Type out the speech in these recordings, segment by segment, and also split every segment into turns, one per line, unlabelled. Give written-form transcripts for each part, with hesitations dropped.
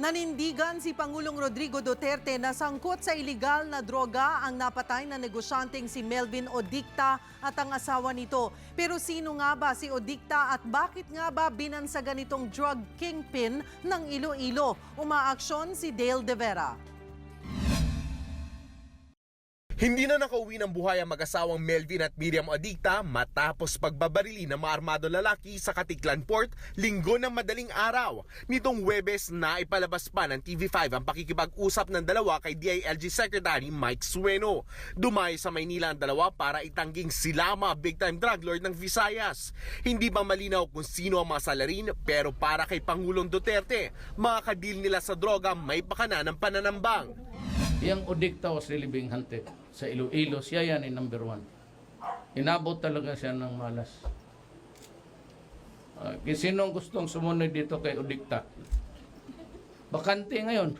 Nanindigan si Pangulong Rodrigo Duterte na sangkot sa iligal na droga ang napatay na negosyanteng si Melvin Odicta at ang asawa nito. Pero sino nga ba si Odicta at bakit nga ba binansagan itong drug kingpin ng Iloilo? Umaaksyon si Dale De Vera.
Hindi na nakauwi ng buhay ang mag-asawang Melvin at Miriam Odicta matapos pagbabarili ng mga armado lalaki sa Katiklan Port linggo ng madaling araw. Nitong Huwebes na ipalabas pa ng TV5 ang pakikipag-usap ng dalawa kay DILG Secretary Mike Sueno. Dumayo sa Maynila ang dalawa para itangging sila mga big-time drug lord ng Visayas. Hindi ba malinaw kung sino ang mga salarin, pero para kay Pangulong Duterte, mga kadil nila sa droga may pakana ng pananambang.
Yang Odicta was really being hunted sa Iloilo. Siya yan ay number 1. Inabot talaga siya ng malas. Sinong gustong sumunod dito kay Odicta? Bakante ngayon.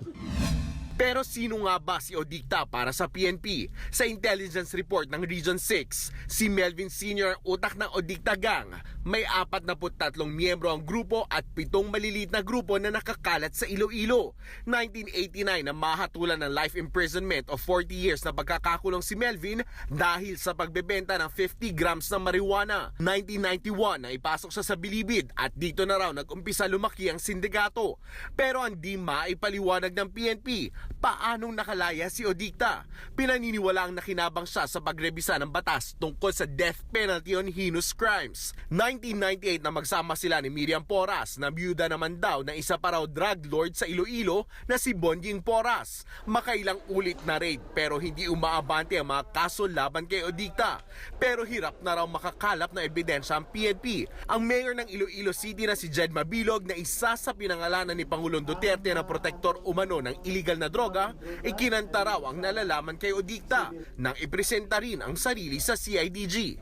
Pero sino nga ba si Odicta para sa PNP? Sa intelligence report ng Region 6, si Melvin Sr. utak ng Odicta Gang. May 43 miyembro ang grupo at 7 maliliit na grupo na nakakalat sa Iloilo. 1989 na mahatulan ng life imprisonment o 40 years na pagkakakulong si Melvin dahil sa pagbebenta ng 50 grams ng marijuana. 1991 na ipasok siya sa bilibid at dito na raw nag-umpisa lumaki ang sindikato. Pero hindi maipaliwanag ng PNP paanong nakalaya si Odicta. Pinaniniwalaang nakinabang siya sa pagrebisa ng batas tungkol sa death penalty on heinous crimes. 1998 na magsama sila ni Miriam Porras na byuda naman daw na isa pa raw drug lord sa Iloilo na si Bonjing Porras. Makailang ulit na raid pero hindi umaabante ang mga kaso laban kay Odicta. Pero hirap na raw makakalap na ebidensya ang PNP. Ang mayor ng Iloilo City na si Jed Mabilog na isa sa pinangalanan ni Pangulong Duterte na protektor umano ng illegal na droga, ikinanta raw ang nalalaman kay Odicta nang ipresenta rin ang sarili sa CIDG.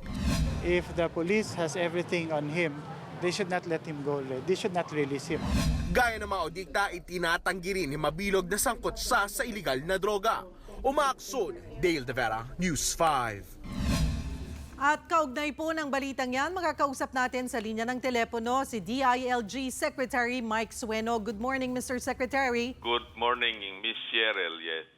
If the police has everything on him, they should not let him go. They should not release him.
Gaya ng mga Odicta, itinatanggi rin ni Mabilog na sangkot siya sa iligal na droga. Umaaksyon, Dale De Vera, News 5.
At kaugnay po ng balitang yan, makakausap natin sa linya ng telepono si DILG Secretary Mike Sueno. Good morning, Mr. Secretary.
Good morning, Miss Cheryl. Yes.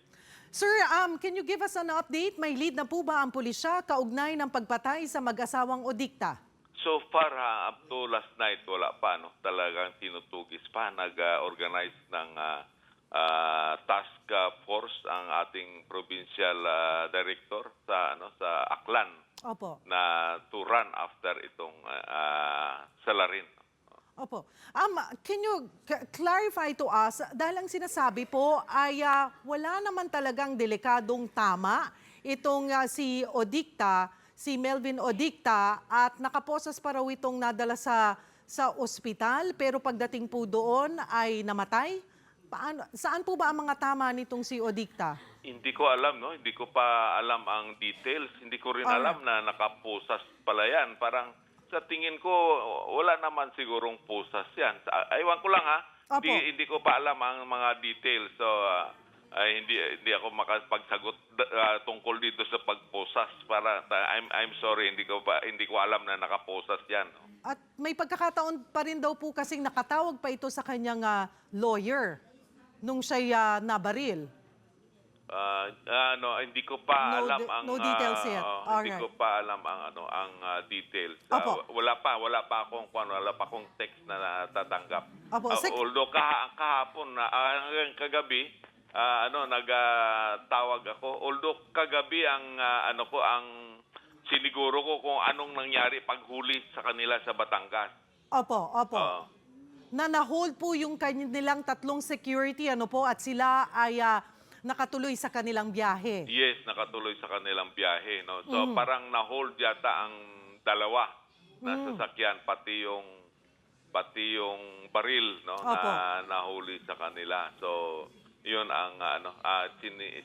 Sir, can you give us an update? May lead na po ba ang pulisya kaugnay ng pagpatay sa mag-asawang Odicta?
So far, up to last night, wala pa. No? Talagang tinutugis pa. Nag-organize ng task force ang ating provincial director sa Aklan.
Opo.
Na to run after itong salarin.
Opo. Can you clarify to us, dahil ang sinasabi po ay wala naman talagang delikadong tama itong si Odicta, si Melvin Odicta, at nakaposas pa raw itong nadala sa ospital, pero pagdating po doon ay namatay? Saan po ba ang mga tama nitong si Odicta?
Hindi ko alam, no? Hindi ko pa alam ang details. Hindi ko rin alam na nakapusas pala yan. Parang sa tingin ko, wala naman sigurong pusas yan. Aywan ko lang, ha? Hindi ko pa alam ang mga details. So, hindi ako makapagsagot tungkol dito sa pagpusas. I'm sorry, hindi ko alam na nakapusas yan.
At may pagkakataon pa rin daw po kasing nakatawag pa ito sa kanyang lawyer nung siya nabaril.
Hindi ko pa alam ang
details yet.
Hindi ko pa alam ang details. Wala pa akong text na natatanggap. Although kahapon hanggang kagabi nagtawag ako. Although kagabi ang siniguro ko kung anong nangyari paghuli sa kanila sa Batangas. Opo.
Na-hold po yung kanilang 3 security at sila ay nakatuloy sa kanilang biyahe.
Yes, nakatuloy sa kanilang biyahe. No? So parang na-hold yata ang dalawa na sasakyan, pati yung baril, no, na nahuli sa kanila. So yun ang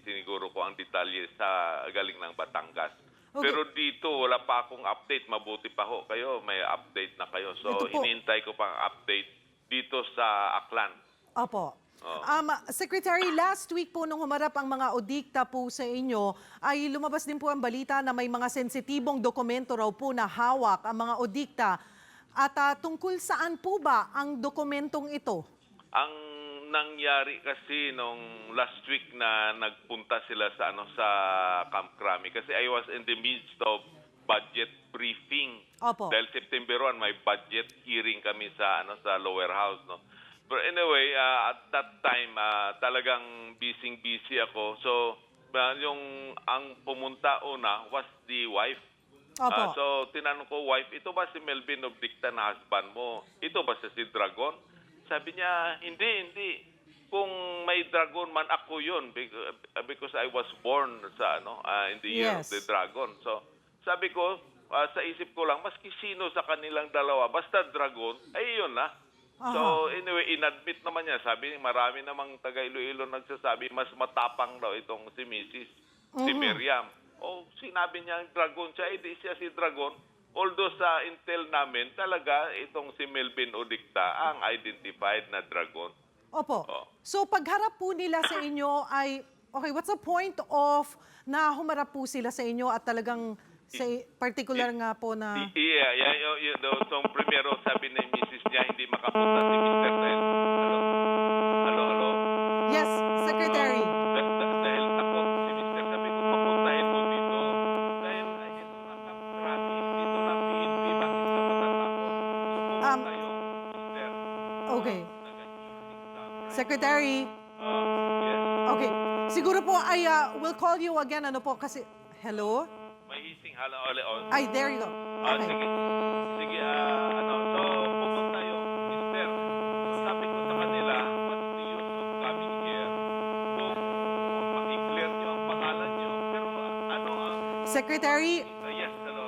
siniguro ko ang detalye sa galing ng Batangas. Okay. Pero dito wala pa akong update. Mabuti pa ho kayo, may update na kayo. So hinihintay ko pang update dito sa Aklan.
Opo. Secretary, last week po nung humarap ang mga Odicta po sa inyo, ay lumabas din po ang balita na may mga sensitibong dokumento raw po na hawak ang mga Odicta. At tungkol saan po ba ang dokumentong ito?
Ang nangyari kasi nung last week na nagpunta sila sa sa Camp Crame kasi I was in the midst of budget briefing.
Opo.
Dahil September 1 may budget hearing kami sa sa lower house, no. But anyway, at that time talagang busy ako. So yung ang pumunta una was the wife.
Opo.
So tinanong ko, wife, ito ba si Melvin Obdicta na husband mo? Ito ba si Dragon? Sabi niya, hindi. Kung may dragon man ako yun because I was born sa in the year of
Yes.
the dragon. So sabi ko, sa isip ko lang, maski sino sa kanilang dalawa, basta dragon, ay yun na. So anyway, inadmit naman niya. Sabi, marami namang taga Iloilo nagsasabi, mas matapang daw itong si Mrs. si Miriam. Sinabi niya dragon siya, di siya si dragon. Although sa intel namin, talaga itong si Melvin Odicta ang identified na dragon.
Opo.
Oh.
So pagharap po nila sa inyo ay, okay, what's the point of na humarap po sila sa inyo at talagang sa particular nga po na...
So primero sabi ni Mrs. niya, hindi makapunta si Mr. dahil, hello?
Yes, Secretary.
Dahil takot si Mr. Sabi ko, papuntahin mo dito. Dahil ito na kaprami, dito na PNP, bakit ka matatakot? Sumunod tayo, Mr.
Okay. Secretary.
Yes.
Okay. Siguro po ay we'll call you again. Ano po kasi... Hello?
May hising hala ole.
Ay, there you go. Okay.
Sige. So pumunta yung Mr. So sabi ko sa kanila, what's the use of coming here? Kung maki-clear nyo ang pangalan nyo, pero
Secretary,
yes, hello.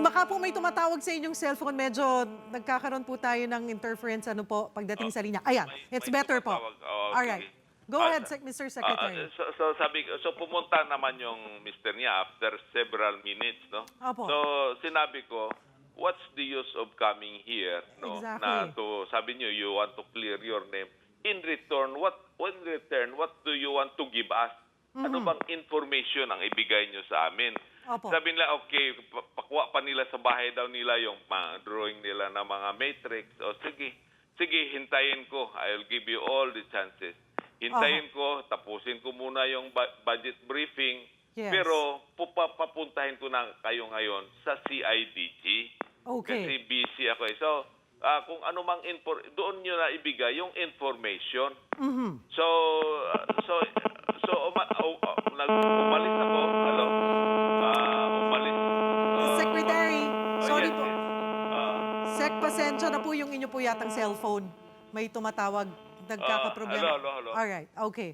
baka po may tumatawag sa inyong cellphone, medyo nagkakaroon po tayo ng interference pagdating sa linya. Ayan, it's
may
better po.
tumatawag.
Alright.
Sige.
Go ahead, Mr. Secretary.
So sabi ko, so pumunta naman yung Mr. niya after several minutes, no?
Opo.
So sinabi ko, what's the use of coming here, no?
Exactly.
Sabi niyo, you want to clear your name. In return, what do you want to give us? Ano bang information ang ibigay niyo sa amin?
Opo.
Sabi nila, okay, pakuha pa nila sa bahay daw nila yung drawing nila ng mga matrix. O sige, hintayin ko. I'll give you all the chances. Hintayin ko, tapusin ko muna yung budget briefing.
Yes.
Pero papuntahin ko na kayo ngayon sa CIDG.
Okay.
Kasi busy ako eh. So, kung ano mang doon nyo na ibigay yung information. So, umalis ako. Hello? Umalis.
Secretary, sorry
yes,
po.
yes.
Sec, pasensya na po yung inyo po yatang cellphone. May tumatawag. Nagkakaproblema.
Hello.
Alright, okay.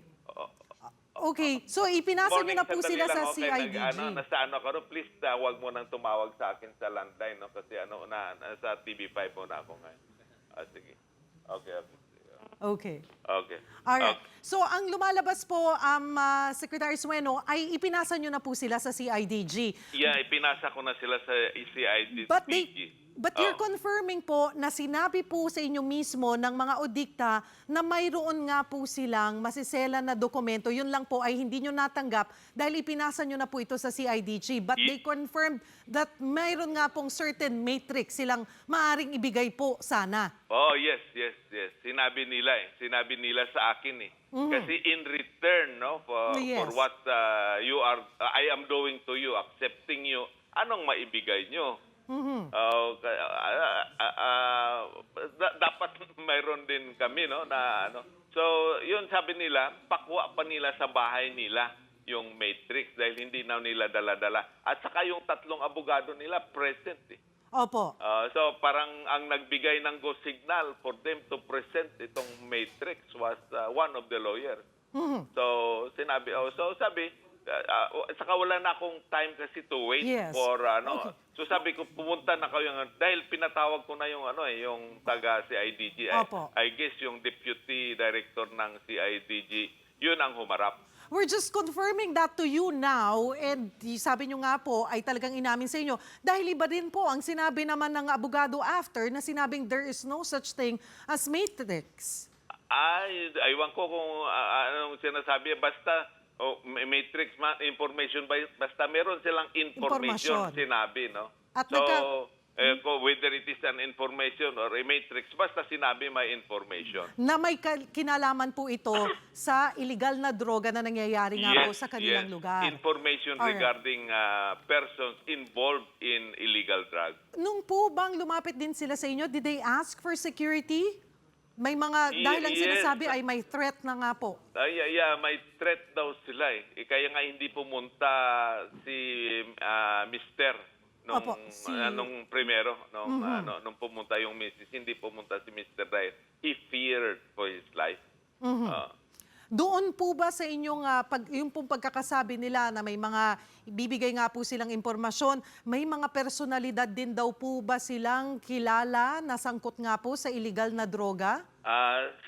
Okay, so ipinasa nyo na po
Sandali
sila
lang,
sa
okay,
CIDG.
nasa please, huwag mo nang tumawag sa akin sa landline, no? Kasi sa TV5 mo na ako ngayon. Sige.
Okay.
Okay.
Alright. So ang lumalabas po, Secretary Sueno, ay ipinasa nyo na po sila sa CIDG.
Yeah, ipinasa ko na sila sa CIDG.
But you're confirming po na sinabi po sa inyo mismo ng mga odikta na mayroon nga po silang masisela na dokumento. Yun lang po ay hindi nyo natanggap dahil ipinasa nyo na po ito sa CIDG. But they confirmed that mayroon nga pong certain matrix silang maaring ibigay po sana.
Oh, yes. Sinabi nila sa akin eh. Kasi in return, no, for what I am doing to you, accepting you, anong maibigay nyo? Dapat mayroon din kami, no, na ano. So, yun sabi nila, pakuha pa nila sa bahay nila yung matrix dahil hindi na nila dala-dala. At saka yung 3 abogado nila present eh.
Opo.
So parang ang nagbigay ng go signal for them to present itong matrix was one of the lawyers. So sabi, saka wala na akong time kasi to wait for
Okay.
So sabi ko pumunta na kayo dahil pinatawag ko na yung yung taga CIDG. I guess yung deputy director ng CIDG, yun ang humarap.
We're just confirming that to you now and sabi nyo nga po ay talagang inamin sa inyo dahil iba din po ang sinabi naman ng abogado after na sinabing there is no such thing as matrix.
Aywan ko kung anong sinasabi. Basta matrix information, basta meron silang information sinabi, no?
At
Whether it is an information or a matrix, basta sinabi may information.
Na may kinalaman po ito sa illegal na droga na nangyayari nga po sa kanilang lugar.
Information
Alright.
regarding persons involved in illegal drugs.
Nung po bang lumapit din sila sa inyo, did they ask for security? May mga, dahil ang
Yes.
sinasabi ay may threat na nga po.
May threat daw sila eh. Kaya nga hindi pumunta si Mr.
Opo,
nung primero, nung pumunta yung Mrs. Hindi pumunta si Mr. dahil he feared for his life.
Doon po ba sa inyong, yung pong pagkakasabi nila na may mga, ibibigay nga po silang impormasyon, may mga personalidad din daw po ba silang kilala na sangkot nga po sa illegal na droga?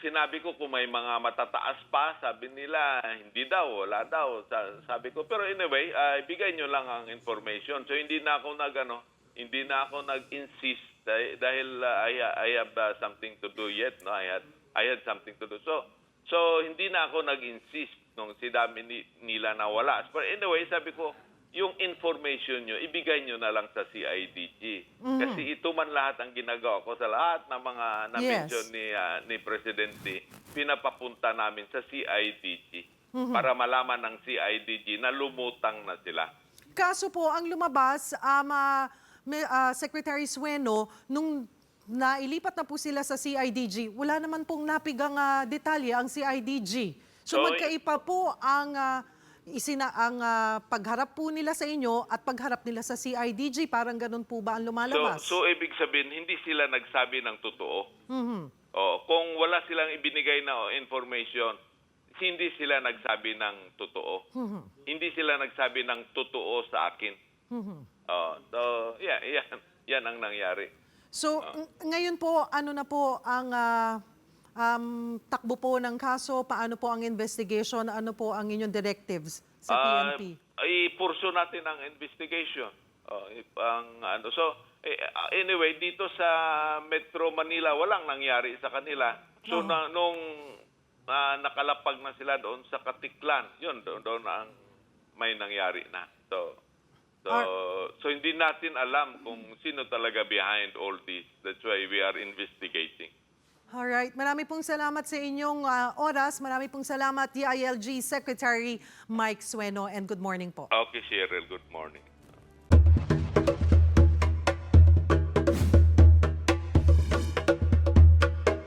Sinabi ko kung may mga matataas pa, sabi nila, hindi daw, wala daw. Sabi ko, pero anyway, ibigay nyo lang ang information. So hindi na ako nag-insist dahil I have something to do yet. No? I had something to do. So hindi na ako nag-insist nung sinabi nila na wala. But anyway, sabi ko, yung information nyo, ibigay nyo na lang sa CIDG. Kasi ito man lahat ang ginagawa ko sa lahat ng mga na-mention ni Presidente, pinapapunta namin sa CIDG para malaman ng CIDG na lumutang na sila.
Kaso po, ang lumabas, Secretary Sueno, nung nailipat na po sila sa CIDG, wala naman pong napigang detalye ang CIDG. So magkaiba po ang pagharap po nila sa inyo at pagharap nila sa CIDG. Parang ganun po ba ang lumalabas?
So ibig sabihin, hindi sila nagsabi ng totoo. Kung wala silang ibinigay na information, hindi sila nagsabi ng totoo. Hindi sila nagsabi ng totoo sa akin. Yan ang nangyari.
So, ngayon po, ano na po ang takbo po ng kaso? Paano po ang investigation? Ano po ang inyong directives sa PNP?
Ipurso natin ang investigation. Anyway, dito sa Metro Manila, walang nangyari sa kanila. So, nung nakalapag na sila doon sa Katiklan, yun, doon ang may nangyari na. So hindi natin alam kung sino talaga behind all this. That's why we are investigating.
Alright, marami pong salamat sa inyong oras. Marami pong salamat, DILG Secretary Mike Sueno, and good morning po.
Okay, Cheryl, good morning.